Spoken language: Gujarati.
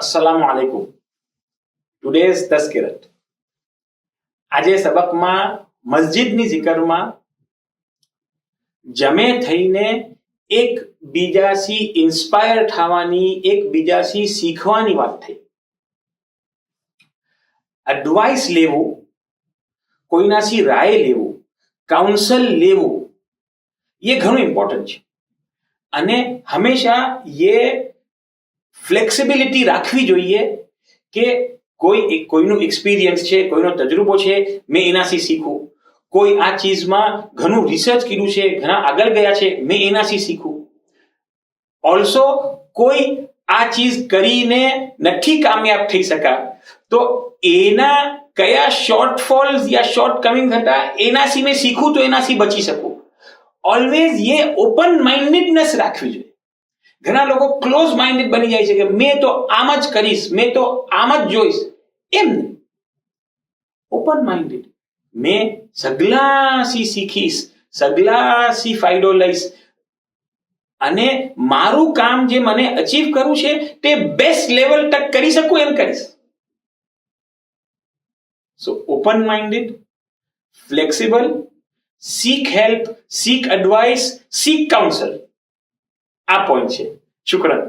अस्सलामु अलैकुम. Today's તસ્કીરત. આજે સબકમાં મસ્જિદની જિકરમાં જમે થઈને એક બીજાથી ઇન્સ્પાયર થવાની, એક બીજાથી શીખવાની વાત થઈ. એડવાઇસ લેવું, કોઈનાથી રાય લેવું, કાઉન્સલ લેવું, ये ઘણું ઇમ્પોર્ટન્ટ છે. અને હંમેશા ये ફ્લેક્સિબિલિટી રાખવી જોઈએ કે કોઈનું એક્સપિરિયન્સ છે, કોઈનો તજુર્બો છે, મેં એનાથી શીખું. કોઈ આ ચીજમાં ઘણું રિસર્ચ કર્યું છે, ઘણા આગળ ગયા છે, મેં એનાથી શીખું. ઓલ્સો કોઈ આ ચીજ કરીને નથી કામયાબ થઈ શકા તો એના કયા શોર્ટફોલ્સ યા શોર્ટકમિંગ હતા એનાથી મેં શીખું તો એનાથી બચી શકું. ઓલવેઝ ये ઓપન માઇન્ડેડનેસ રાખવી જોઈએ. ઘણા લોકો ક્લોઝ માઇન્ડેડ બની જાય છે કે મેં તો આમ જ કરીશ, મેં તો આમ જ જોઈશ. એમ નહીં. ઓપન માઇન્ડેડ, મેં સગલાથી શીખીશ, સગલાથી ફાયદો લઈશ અને મારું કામ જે મને અચીવ કરવું છે તે બેસ્ટ લેવલ તક કરી શકું એમ કરીશ. So open minded, flexible, seek help, seek advice, seek counsel. આ પોઈન્ટ છે. શુક્રન.